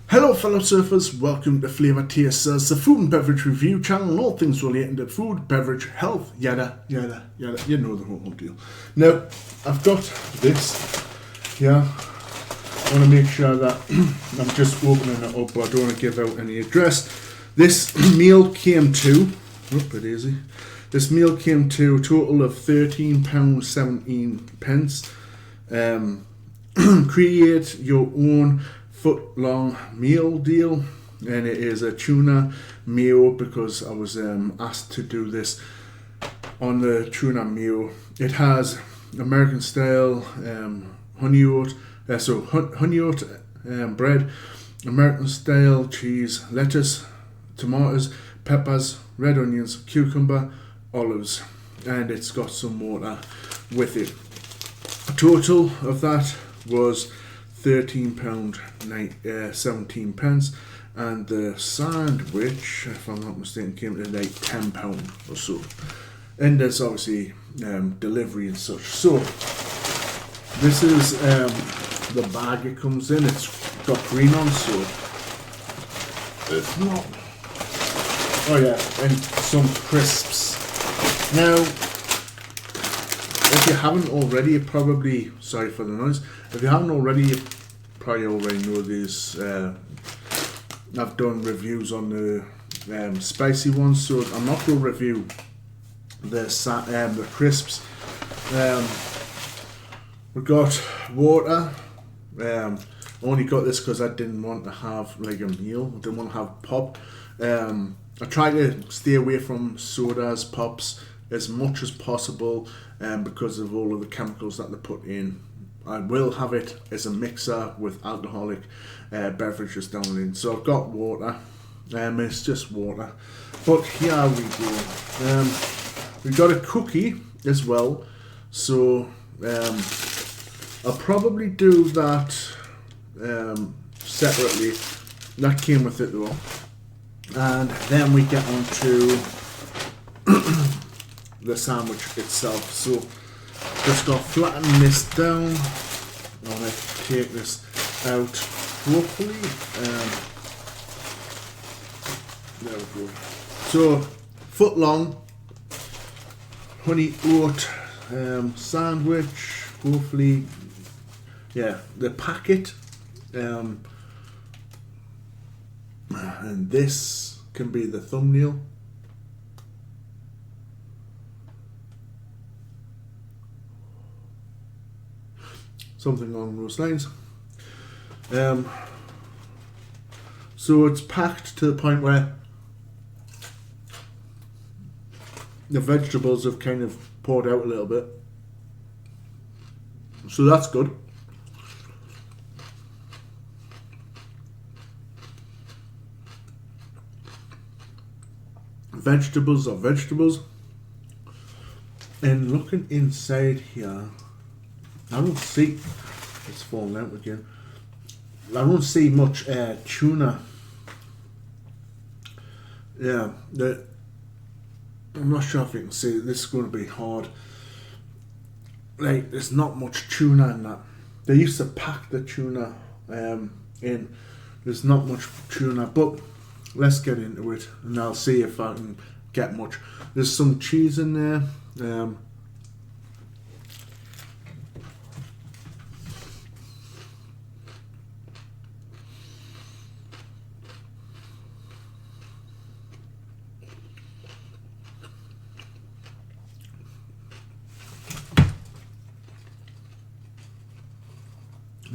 Hello fellow surfers, welcome to Flavour Tasters, the food and beverage review channel and all things relating to food, beverage, health, yada, yada, yada, you know the whole deal. Now, I've got this here. I want to make sure that I'm just opening it up, but I don't want to give out any address. This meal came to, this meal came to a total of £13.17. Create your own foot-long meal deal, and it is a tuna mayo because I was asked to do this on the tuna mayo. It has American style honey oat bread, American style cheese, lettuce, tomatoes, peppers, red onions, cucumber, olives, and it's got some water with it. A total of that was £13.17, and the sandwich, if I'm not mistaken, came to like £10 or so. And there's obviously delivery and such. So this is the bag it comes in. It's got green on, so it's not. Oh yeah, and some crisps. Now, if you haven't already, probably, sorry for the noise, if you haven't already, you probably already know these. I've done reviews on the spicy ones, so I'm not going to review the crisps. We got water. I only got this because I didn't want to have like a meal. I didn't want to have pop. I try to stay away from sodas, pops as much as possible, because of all of the chemicals that they put in. I will have it as a mixer with alcoholic beverages down in. So I've got water. It's just water. But here we go. We've got a cookie as well. So I'll probably do that separately. That came with it though. And then we get on to the sandwich itself. So just got to flatten this down. I want to take this out properly. There we go. So, foot long honey oat sandwich. Hopefully, yeah, the packet. And this can be the thumbnail. Something along those lines. So it's packed to the point where the vegetables have kind of poured out a little bit. So that's good. Vegetables are vegetables. And looking inside here, I don't see, it's falling out again. I don't see much tuna. Yeah, I'm not sure if you can see it. This is going to be hard. Like, there's not much tuna in that. They used to pack the tuna in. There's not much tuna, but let's get into it and I'll see if I can get much. There's some cheese in there.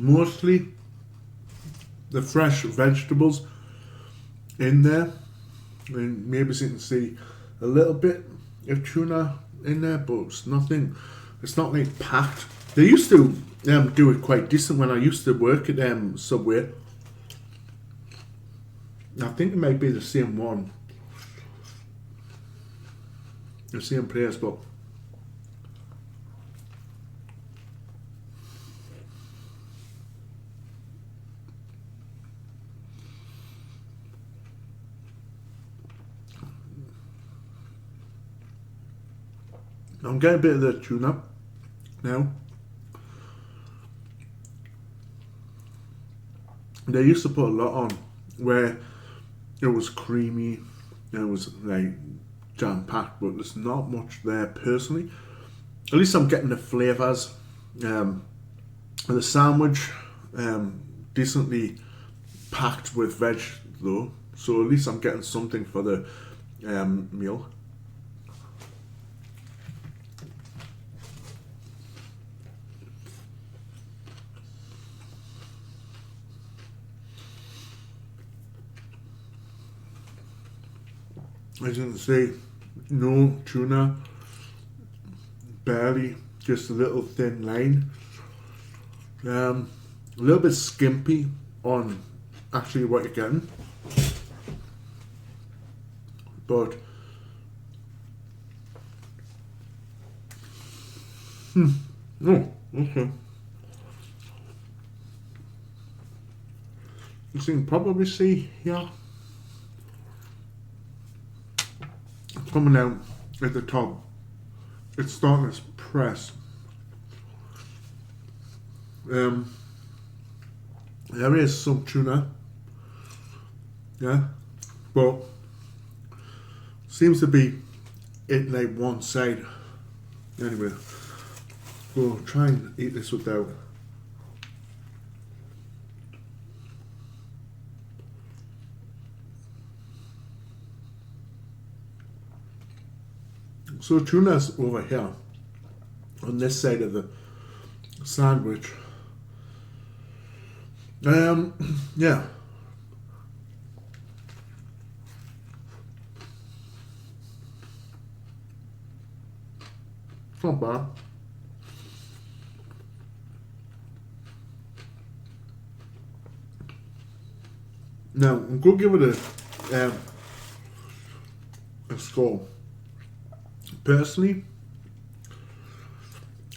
Mostly the fresh vegetables in there, and maybe you can see a little bit of tuna in there, but it's nothing. It's not like packed. They used to do it quite decent when I used to work at Subway. I think it might be the same one, the same place, but I'm getting a bit of the tuna now. They used to put a lot on where it was creamy, it was like jam packed, but there's not much there personally. At least I'm getting the flavours. The sandwich, decently packed with veg though, so at least I'm getting something for the meal. As you can see, no tuna, barely, just a little thin line. A little bit skimpy on actually what you're getting, but oh, okay. You can probably see here, coming out at the top, it's starting to press. There is some tuna, yeah, but seems to be it like one side. Anyway, we'll try and eat this without. So tuna's over here on this side of the sandwich. Yeah. It's not bad. Now, I'm going to give it a score. Personally,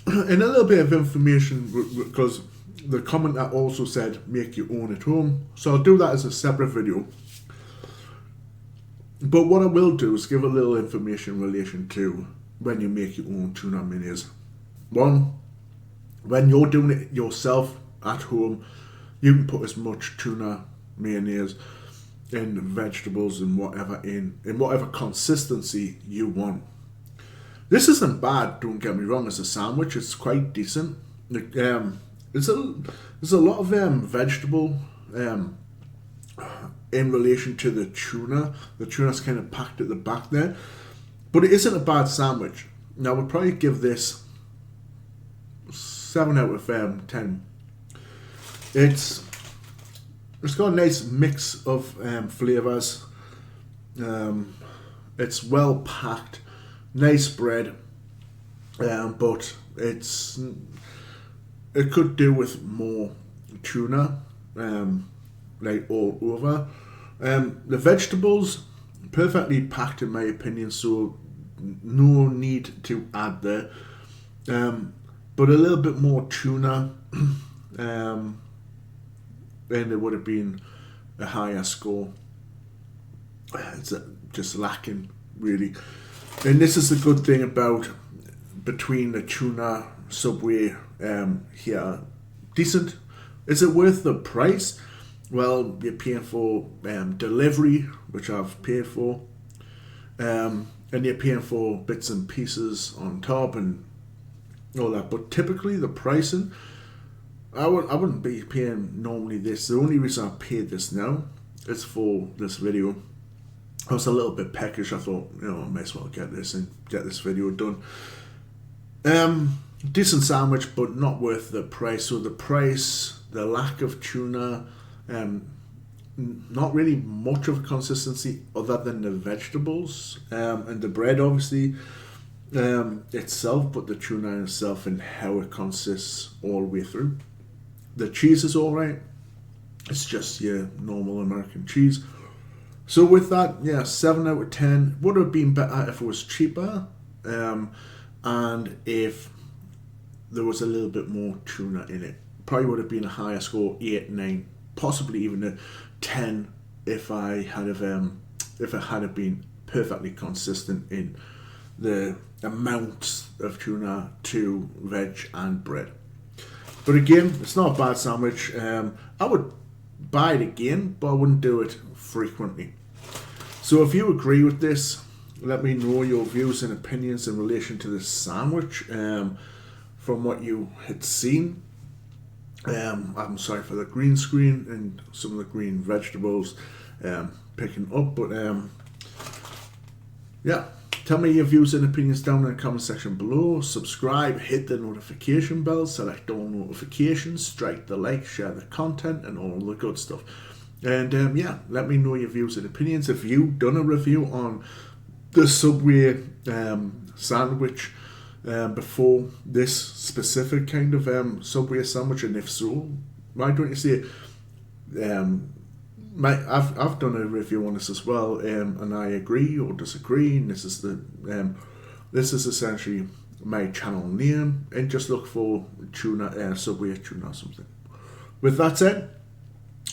and a little bit of information, because the commenter also said make your own at home, so I'll do that as a separate video. But what I will do is give a little information in relation to when you make your own tuna mayonnaise. One, when you're doing it yourself at home, you can put as much tuna mayonnaise in vegetables and whatever in whatever consistency you want. This isn't bad, don't get me wrong, as a sandwich, it's quite decent. There's a lot of vegetable in relation to the tuna. The tuna's kind of packed at the back there, but it isn't a bad sandwich. Now, I would probably give this 7 out of 10. It's got a nice mix of flavours. It's well packed. Nice bread, but it could do with more tuna, like all over. The vegetables, perfectly packed in my opinion, so no need to add there. But a little bit more tuna, then it would have been a higher score. It's just lacking, really. And this is the good thing about between the tuna Subway here. Decent. Is it worth the price? Well, you're paying for delivery, which I've paid for, and you're paying for bits and pieces on top and all that. But typically the pricing, I wouldn't be paying normally this. The only reason I paid this now is for this video. I was a little bit peckish. I thought, I might as well get this and get this video done. Decent sandwich, but not worth the price. So the price, the lack of tuna, not really much of consistency other than the vegetables, and the bread obviously itself, but the tuna itself and how it consists all the way through. The cheese is alright. It's just your normal American cheese. So with that, yeah, 7 out of 10. Would have been better if it was cheaper, and if there was a little bit more tuna in it. Probably would have been a higher score, 8, 9, possibly even a 10 if I had have been perfectly consistent in the amount of tuna to veg and bread. But again, it's not a bad sandwich. I would buy it again, but I wouldn't do it frequently. So if you agree with this, let me know your views and opinions in relation to this sandwich from what you had seen. I'm sorry for the green screen and some of the green vegetables picking up, but yeah, tell me your views and opinions down in the comment section below. Subscribe, hit the notification bell, select all notifications, strike the like, share the content, and all the good stuff. And yeah, let me know your views and opinions. If you've done a review on the Subway sandwich before this specific kind of Subway sandwich, and if so, why don't you say I've done a review on this as well, and I agree or disagree, and this is essentially my channel name, and just look for Subway Tuna or something. With that said,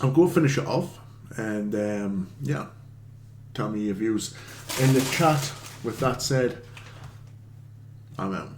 I'll go finish it off, and yeah, tell me your views in the chat. With that said, I'm out.